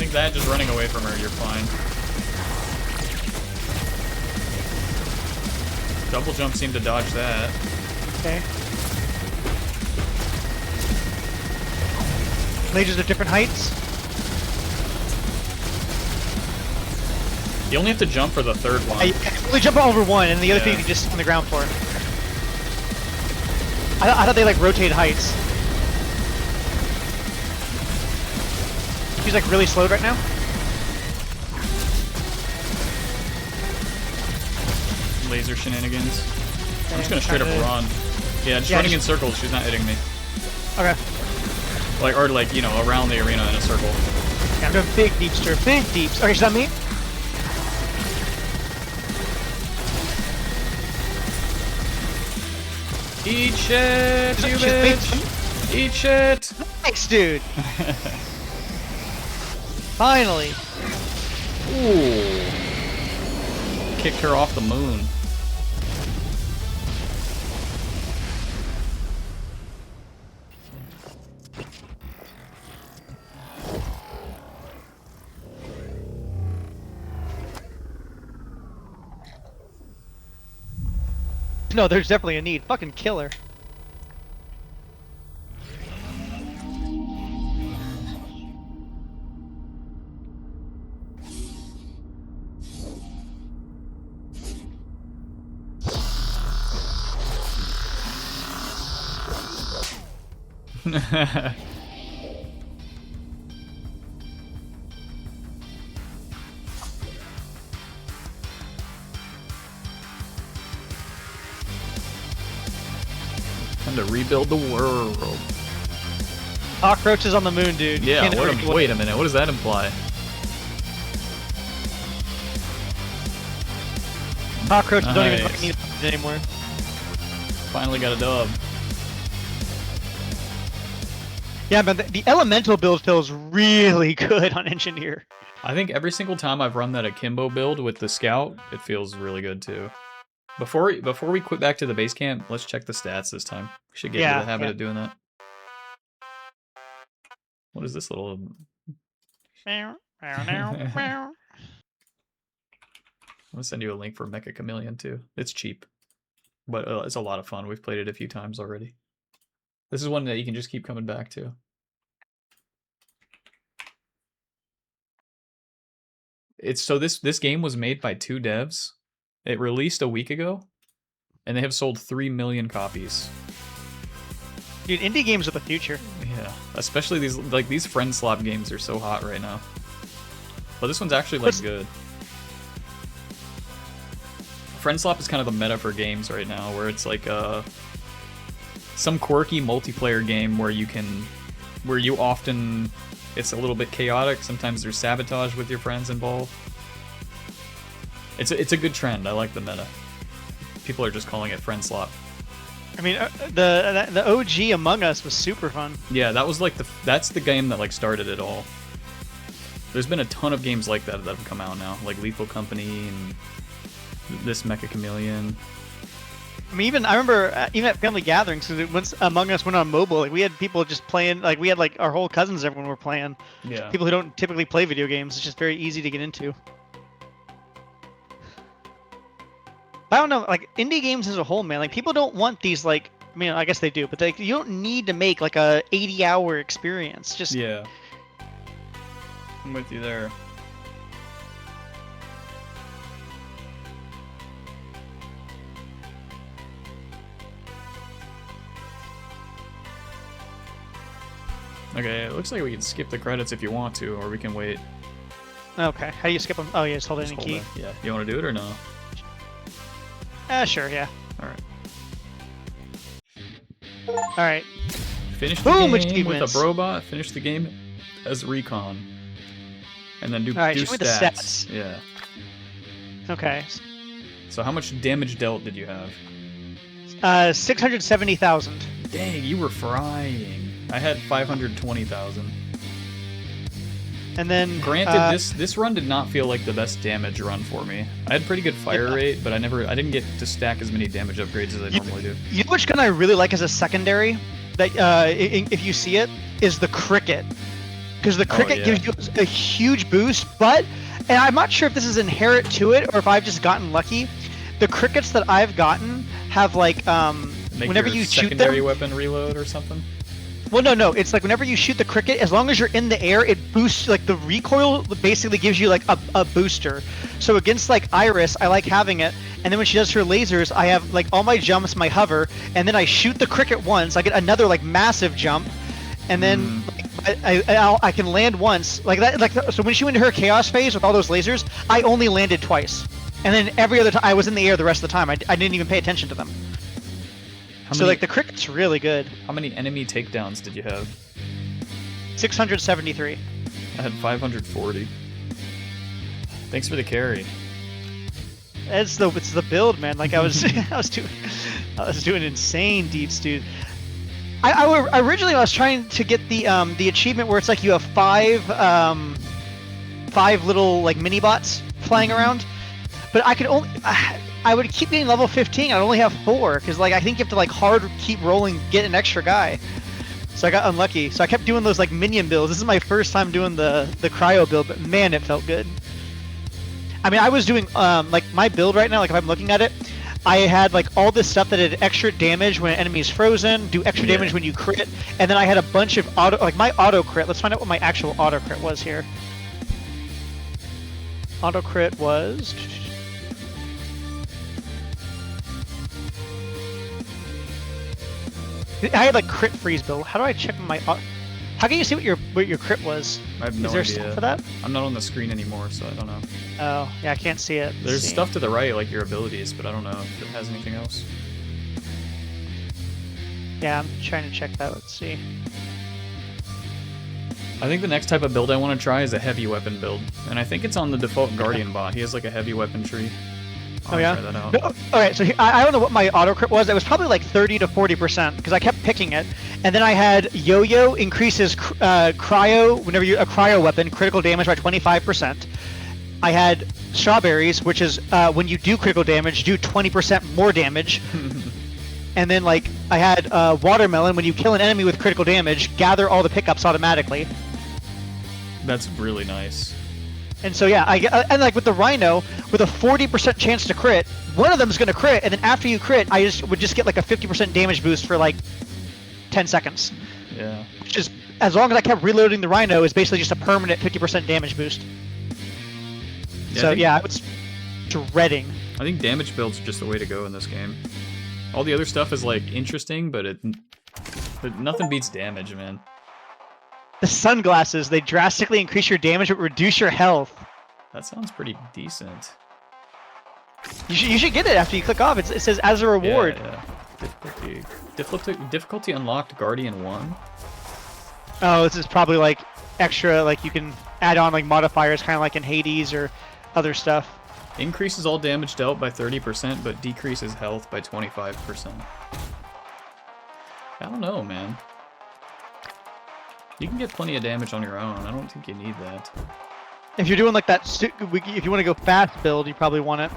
think that just running away from her, you're fine. Double jump seemed to dodge that. Okay. Lasers at different heights. You only have to jump for the third one. You can only jump over one, and the other two you can just sit on the ground for. I thought they like rotate heights. He's like really slowed right now. Laser shenanigans. Okay, I'm just gonna straight up run. Yeah, just running in circles. She's not hitting me. Okay. Like, or like, you know, around the arena in a circle. Yeah, I'm doing big deeps to her. Big deeps. Okay, she's on me. Eat shit, you bitch! Eat shit! Nice, dude! Finally! Ooh. Kicked her off the moon. No, there's definitely a need. Fucking kill her. Time to rebuild the world. Cockroaches on the moon, dude. Yeah, wait a minute. What does that imply? Cockroaches don't even fucking need it anymore. Finally got a dub. Yeah, but the elemental build feels really good on engineer. I think every single time I've run that akimbo build with the scout, it feels really good too. Before we quit back to the base camp, let's check the stats this time. We should get into the habit of doing that. What is this little? I'm gonna send you a link for Mecha Chameleon too. It's cheap, but it's a lot of fun. We've played it a few times already. This is one that you can just keep coming back to. This game was made by 2 devs. It released a week ago, and they have sold 3 million copies. Dude, indie games are the future. Yeah, especially these friend slop games are so hot right now. But this one's actually like good. Friend slop is kind of the meta for games right now, where it's like some quirky multiplayer game where you often, it's a little bit chaotic. Sometimes there's sabotage with your friends involved. It's a good trend. I like the meta. People are just calling it friend slop. I mean, the OG Among Us was super fun. Yeah, that was like that's the game that like started it all. There's been a ton of games like that have come out now, like Lethal Company and this Mecha Chameleon. I mean, I remember even at family gatherings, because once Among Us went on mobile, like we had people just playing, like we had like our whole cousins, everyone were playing. Yeah. People who don't typically play video games, it's just very easy to get into. I don't know, like indie games as a whole, man. Like people don't want these like, I mean, I guess they do, but like you don't need to make like a 80-hour experience. Just yeah. I'm with you there. Okay, it looks like we can skip the credits if you want to, or we can wait. Okay, how do you skip them? Oh yeah, just hold any key. Yeah, you want to do it or no? Sure, yeah. Alright. Alright. Finish the game with a Brobot, finish the game as Recon. And then do show me the stats. Yeah. Okay. So how much damage dealt did you have? 670,000. Dang, you were frying. I had 520,000. And then granted, this run did not feel like the best damage run for me. I had pretty good fire rate, but I didn't get to stack as many damage upgrades as I normally do. You know which gun I really like as a secondary? That if you see it, is the Cricket. because the cricket yeah. gives you a huge boost. But, and I'm not sure if this is inherent to it or if I've just gotten lucky. The crickets that I've gotten have like Make whenever your you shoot secondary them. weapon reload or something. Well, no. It's like whenever you shoot the cricket, as long as you're in the air, it boosts. Like the recoil basically gives you like a booster. So against like Iris, I like having it. And then when she does her lasers, I have like all my jumps, my hover, and then I shoot the cricket once. I get another like massive jump, and then I can land once like that. Like so when she went into her chaos phase with all those lasers, I only landed twice, and then every other time I was in the air the rest of the time. I didn't even pay attention to them. So like the cricket's really good. How many enemy takedowns did you have? 673. I had 540. Thanks for the carry. It's the build, man. Like I was I was doing insane deeps, dude. I originally I was trying to get the achievement where it's like you have five little like mini bots flying around, but I could only I would keep getting level 15. I'd only have 4 because like I think you have to like hard keep rolling, get an extra guy. So I got unlucky. So I kept doing those like minion builds. This is my first time doing the cryo build, but man, it felt good. I mean, I was doing like my build right now. Like if I'm looking at it, I had like all this stuff that did extra damage when an enemy is frozen, do extra damage when you crit, and then I had a bunch of my auto crit. Let's find out what my actual auto crit was here. Auto crit was. I had like crit freeze build. How do I check my? How can you see what your crit was? I have no Is there idea. stuff for that? I'm not on the screen anymore, so I don't know. Oh, yeah, I can't see it. There's stuff to the right, like your abilities, but I don't know if it has anything else. Yeah, I'm trying to check that. Let's see. I think the next type of build I want to try is a heavy weapon build, and I think it's on the default Guardian bot. He has like a heavy weapon tree. Oh yeah. Try that out. No, okay, so I don't know what my auto crit was. It was probably like 30 to 40% because I kept picking it, and then I had Yo-Yo increases cryo whenever you a cryo weapon critical damage by 25%. I had Strawberries, which is when you do critical damage, do 20% more damage. And then like I had Watermelon, when you kill an enemy with critical damage, gather all the pickups automatically. That's really nice. And so yeah, and like with the Rhino, with a 40% chance to crit, one of them is gonna crit, and then after you crit, I would just get like a 50% damage boost for like 10 seconds. Yeah. Which is, as long as I kept reloading the Rhino, is basically just a permanent 50% damage boost. Yeah, So yeah, I was dreading. I think damage builds are just the way to go in this game. All the other stuff is like interesting, but nothing beats damage, man. The sunglasses, they drastically increase your damage but reduce your health. That sounds pretty decent. You should get it after you click off. It says as a reward. Yeah. Difficulty unlocked Guardian 1. Oh, this is probably like extra, like you can add on like modifiers, kind of like in Hades or other stuff. Increases all damage dealt by 30%, but decreases health by 25%. I don't know, man. You can get plenty of damage on your own. I don't think you need that. If you're doing like that, if you want to go fast build, you probably want it.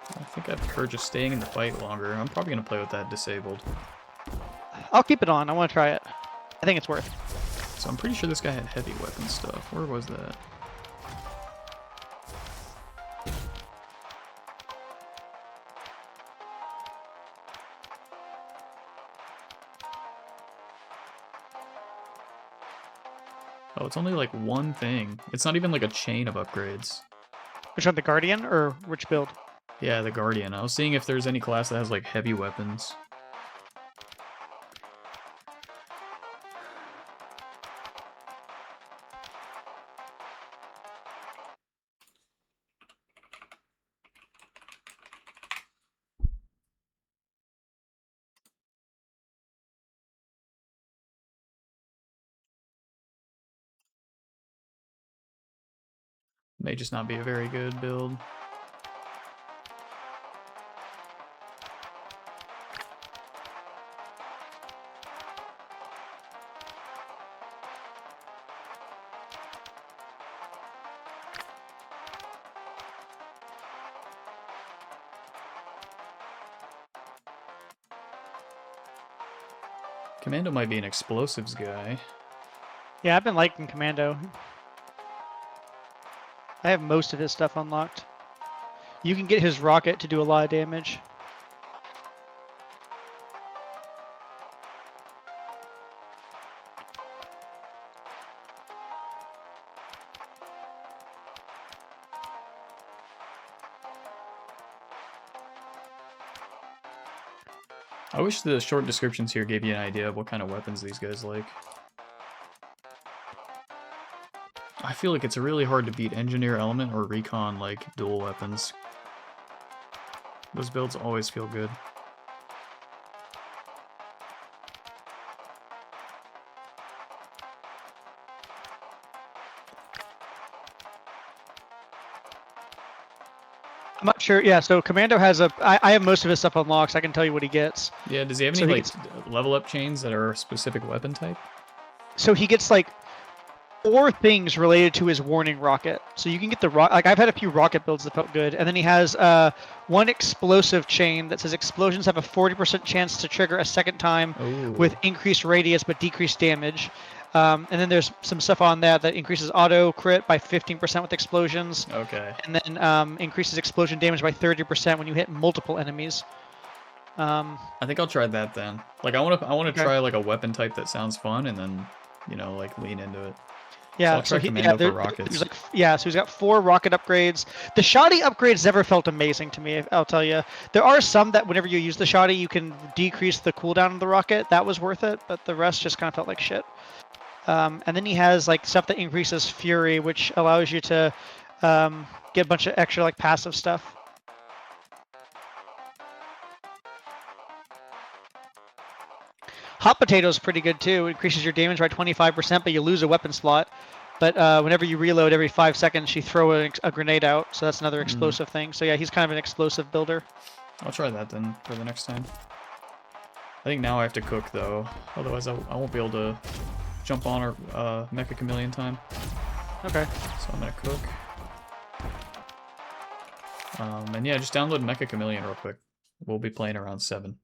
I think I prefer just staying in the fight longer. I'm probably going to play with that disabled. I'll keep it on. I want to try it. I think it's worth. So I'm pretty sure this guy had heavy weapon stuff. Where was that? Oh, it's only like one thing. It's not even like a chain of upgrades. Which one, the Guardian or which build? Yeah, the Guardian. I was seeing if there's any class that has like heavy weapons. May just not be a very good build. Commando might be an explosives guy. Yeah, I've been liking Commando. I have most of his stuff unlocked. You can get his rocket to do a lot of damage. I wish the short descriptions here gave you an idea of what kind of weapons these guys like. I feel like it's really hard to beat Engineer Element or Recon like dual weapons. Those builds always feel good. I'm not sure. Yeah, so Commando has a. I have most of his stuff unlocked, so I can tell you what he gets. Yeah, does he have any like level up chains that are a specific weapon type? So he gets like 4 things related to his warning rocket. So you can get the like I've had a few rocket builds that felt good, and then he has 1 explosive chain that says explosions have a 40% chance to trigger a second time with increased radius but decreased damage. And then there's some stuff on that increases auto crit by 15% with explosions. Okay. And then increases explosion damage by 30% when you hit multiple enemies. I think I'll try that then. Like I want to try like a weapon type that sounds fun, and then like lean into it. Yeah, so I'll try Commando for rockets. So he's got 4 rocket upgrades. The shoddy upgrades never felt amazing to me, I'll tell you. There are some that whenever you use the shoddy, you can decrease the cooldown of the rocket. That was worth it, but the rest just kind of felt like shit. And then he has like stuff that increases fury, which allows you to get a bunch of extra like passive stuff. Hot Potato is pretty good too. It increases your damage by 25%, but you lose a weapon slot. But whenever you reload every 5 seconds, you throw a grenade out. So that's another explosive thing. So yeah, he's kind of an explosive builder. I'll try that then for the next time. I think now I have to cook though. Otherwise I won't be able to jump on or Mecha Chameleon time. Okay. So I'm gonna cook. And yeah, just download Mecha Chameleon real quick. We'll be playing around 7.